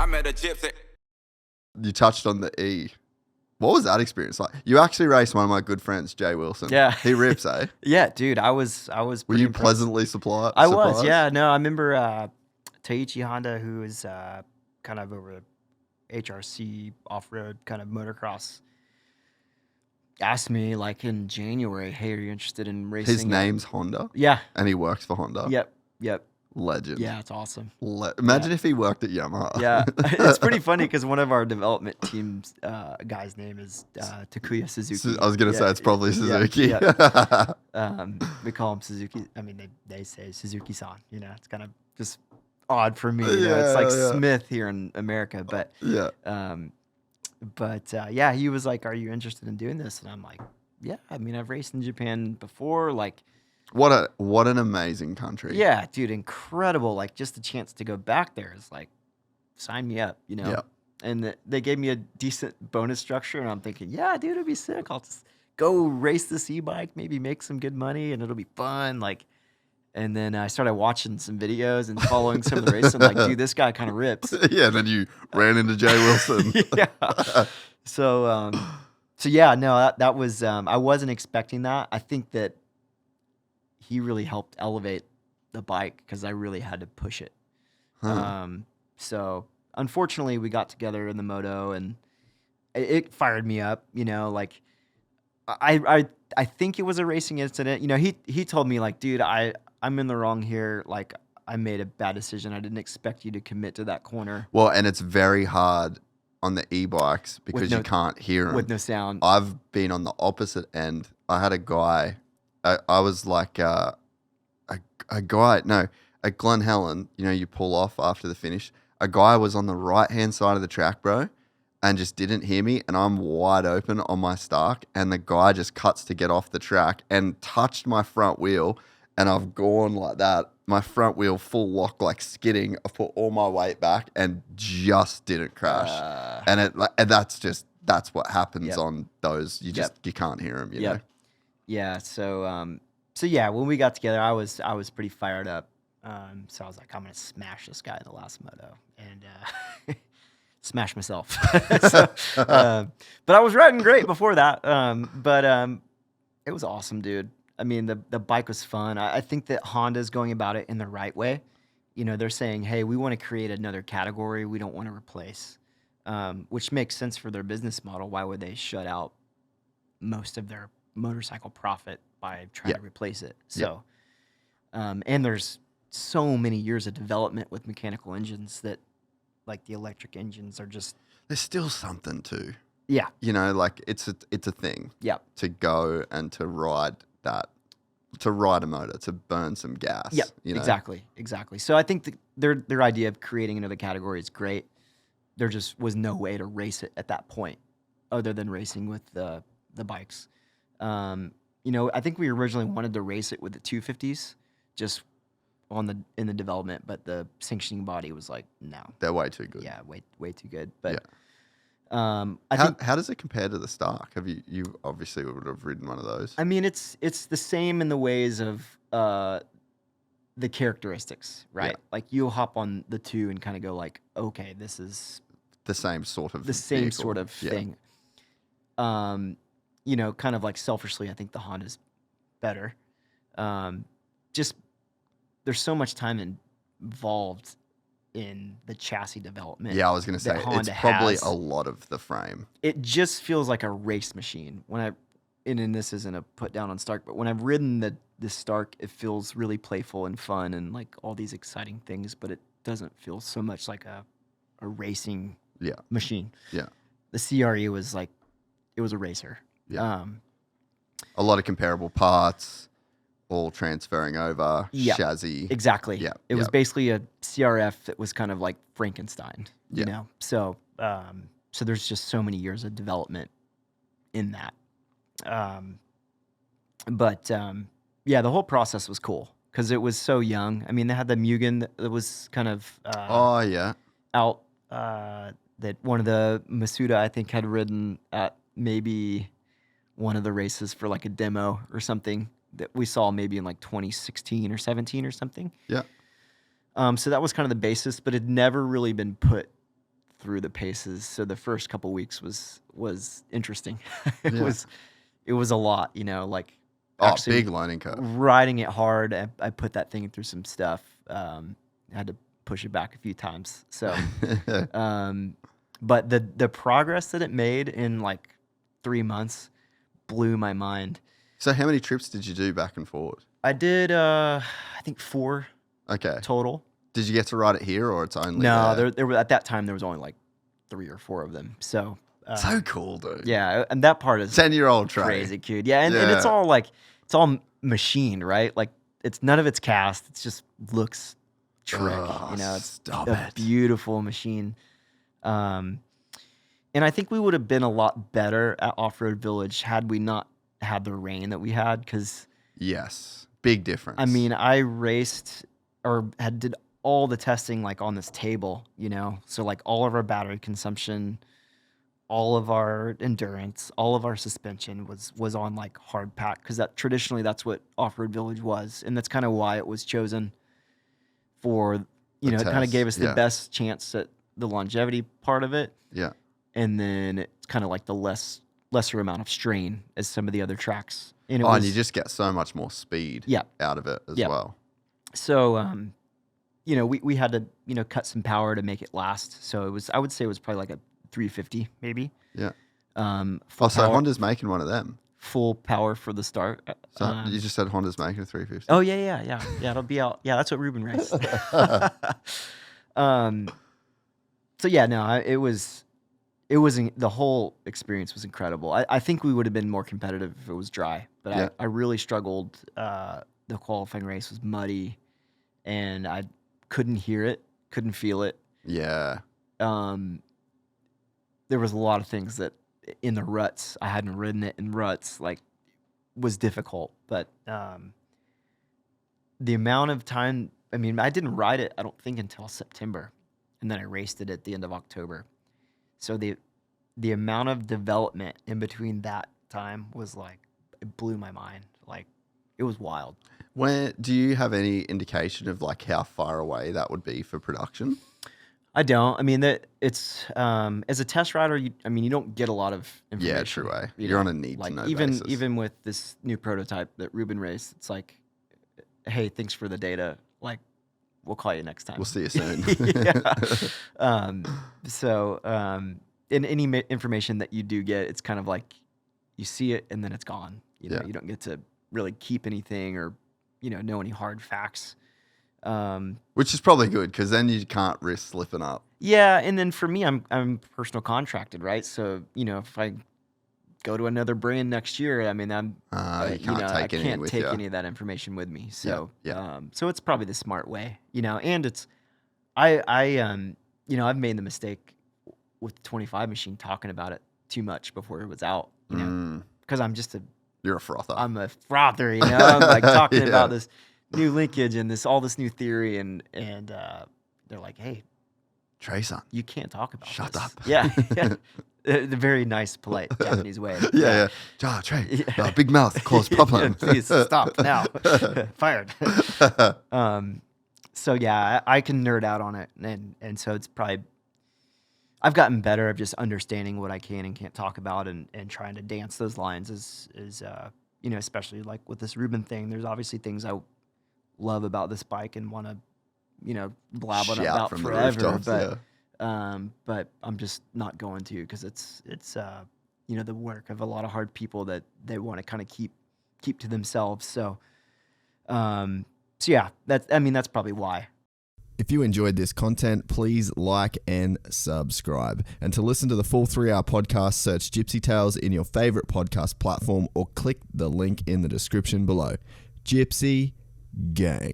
I met a gypsy. You touched on the E. What was that experience like? You actually raced one of my good friends, Jay Wilson. Yeah. He rips, eh? Yeah, dude, I was Were pretty you impressed. pleasantly surprised? I was, yeah. No, I remember Taiichi Honda, who is kind of over HRC off-road kind of motocross, asked me like in January, "Hey, are you interested in racing?" His name's Honda, Yeah. and he works for Honda. Yep. Legend. Yeah, it's awesome. Imagine if he worked at Yamaha. Yeah, it's pretty funny because one of our development team's guy's name is Takuya Suzuki. I was gonna say it's probably Suzuki. Yeah. We call him Suzuki. I mean, they say Suzuki-san. You know, it's kind of just odd for me. You know, it's like Smith here in America, but yeah. Yeah, he was like, "Are you interested in doing this?" And I'm like, "Yeah, I mean, I've raced in Japan before. Like, what an amazing country. yeah, dude, incredible. Like, just the chance to go back there is like, sign me up, you know." Yeah. And they gave me a decent bonus structure, and I'm thinking, yeah, dude, it'd be sick. I'll just go race this e-bike, maybe make some good money, and it'll be fun. Like, and then I started watching some videos and following some of the races. I'm like, dude, this guy kind of rips. Yeah. And then you ran into Jay Wilson. Yeah. So yeah, no, that was I wasn't expecting that. I think that he really helped elevate the bike because I really had to push it. Huh. So unfortunately, we got together in the moto, and it fired me up. You know, like I think it was a racing incident. You know, he told me like, dude, I'm in the wrong here. Like, I made a bad decision. I didn't expect you to commit to that corner Well, and it's very hard on the e-bikes because you can't hear them. with no sound. I've been on the opposite end. I had a guy. I was like a guy. No, at Glen Helen. You know, you pull off after the finish. A guy was on the right-hand side of the track, bro, and just didn't hear me, and I'm wide open on my Stark, and the guy just cuts to get off the track and touched my front wheel, and I've gone like that, my front wheel full lock, like skidding. I put all my weight back and just didn't crash. And that's what happens on those. You can't hear them, you know? Yeah. So yeah, when we got together, I was pretty fired up. So I was like, I'm gonna smash this guy in the last moto, and smash myself. But I was riding great before that. It was awesome, dude. I mean, the bike was fun. I think that Honda's going about it in the right way. You know, they're saying, hey, we want to create another category. We don't want to replace, which makes sense for their business model. Why would they shut out most of their motorcycle profit by trying to replace it? So, and there's so many years of development with mechanical engines that, like, the electric engines are just... There's still something to. Yeah. You know, like, it's a thing. Yeah. To go and to ride a motor, to burn some gas. Yeah, you know? Exactly. So I think their idea of creating another category is great. There just was no way to race it at that point other than racing with the bikes. You know, I think we originally wanted to race it with the 250s just in the development, but the sanctioning body was like, no. They're way too good. Yeah, way too good. But how does it compare to the Stark? Have you obviously would have ridden one of those? I mean, it's the same in the ways of the characteristics, right? Yeah. Like, you'll hop on the 2 and kind of go like, okay, this is the same sort of thing. You know, kind of like selfishly, I think the Honda's better. Just there's so much time involved in the chassis development. Yeah, I was going to say it's probably a lot of the frame. It just feels like a race machine. And this isn't a put down on Stark, but when I've ridden the Stark, it feels really playful and fun and like all these exciting things, but it doesn't feel so much like a racing machine. Yeah. The CRE was like, it was a racer. Yeah. A lot of comparable parts, all transferring over, chassis. Exactly. Yeah. It was basically a CRF that was kind of like Frankenstein, you know? So, so there's just so many years of development in that. Yeah, the whole process was cool because it was so young. I mean, they had the Mugen that was kind of out that one of the Masuda, I think, had ridden at maybe one of the races for like a demo or something that we saw maybe in like 2016 or 17 or something. Yeah. So that was kind of the basis, but it had never really been put through the paces. So the first couple weeks was interesting. it Yeah. it was a lot, you know, like Oh, actually big learning curve. riding it hard. I put that thing through some stuff. I had to push it back a few times. So, but the progress that it made in like 3 months blew my mind. So how many trips did you do back and forward? I did, I think 4 Okay. total. Did you get to ride it here, or it's only No, there? there were at that time there was only like 3 or 4 of them. So, So cool, dude. yeah, and that part is 10-year-old Trey. crazy, dude. Yeah, and it's Yeah. all like it's all machined, right? Like it's none of it's cast. It's just looks trick. Ugh, You know, it's stop a it. beautiful machine. And I think we would have been a lot better at Off Road Village had we not had the rain that we had. Because Yes. Big difference. I mean, I raced or did all the testing like on this table, you know, so like all of our battery consumption, all of our endurance, all of our suspension was on like hard pack, because that traditionally that's what Off Road Village was, and that's kind of why it was chosen for, you The know, it kind of test, gave us the yeah. best chance at the longevity part of it, Yeah. and then it's kind of like the lesser amount of strain as some of the other tracks. And it Oh, was, and you just get so much more speed Yeah. out of it as Yeah. well. so you know, we had to, you know, cut some power to make it last. So I would say it was probably like a 350 maybe. Yeah. Full Oh, so power, Honda's making one of them. full power for the start. So you just said Honda's making a 350. Oh yeah. It'll be out. Yeah, that's what Ruben raced. So yeah, no, it was the whole experience was incredible. I think we would have been more competitive if it was dry, but Yeah. I really struggled. The qualifying race was muddy, and I couldn't hear it, couldn't feel it. Yeah. There was a lot of things that in the ruts, I hadn't ridden it in ruts, like was difficult, but the amount of time, I mean, I didn't ride it, I don't think, until September, and then I raced it at the end of October. So the amount of development in between that time was like, it blew my mind. Like, it was wild. Do you have any indication of like how far away that would be for production? I don't. I mean, that it's as a test rider, you don't get a lot of information. Yeah, true way. you You're know? on a need Like to know even basis. even with this new prototype that Ruben raced, it's like, hey, thanks for the data. Like, we'll call you next time. We'll see you soon. Yeah. In any information that you do get, it's kind of like you see it and then it's gone. You know, Yeah. you don't get to really keep anything or, you know any hard facts. Which is probably good, because then you can't risk slipping up. Yeah, and then for me, I'm personal contracted, right? So, you know, if I go to another brand next year, I mean, You I can't take any can't with take you. any of that information with me. So, yeah. So it's probably the smart way, you know. And it's, you know, I've made the mistake with the 25 machine talking about it too much before it was out, you know, because I'm You're a frother. I'm a frother, you know. I'm like talking Yeah. about this new linkage and all this new theory, and they're like, hey, Trey-san. you can't talk about Shut this. up. Yeah. The very nice, polite Japanese way. Yeah. Trey. Yeah. Big mouth, cause problem. Please stop now. Fired. So yeah, I can nerd out on it, and so it's probably, I've gotten better at just understanding what I can and can't talk about, and trying to dance those lines is you know, especially like with this Ruben thing. There's obviously things I love about this bike and want to, you know, blab on Shout about from the forever, rooftops, but I'm just not going to, because it's you know, the work of a lot of hard people that they want to kind of keep to themselves. So yeah, that's probably why. If you enjoyed this content, please like and subscribe. And to listen to the full 3-hour podcast, search Gypsy Tales in your favorite podcast platform or click the link in the description below. Gypsy Gang.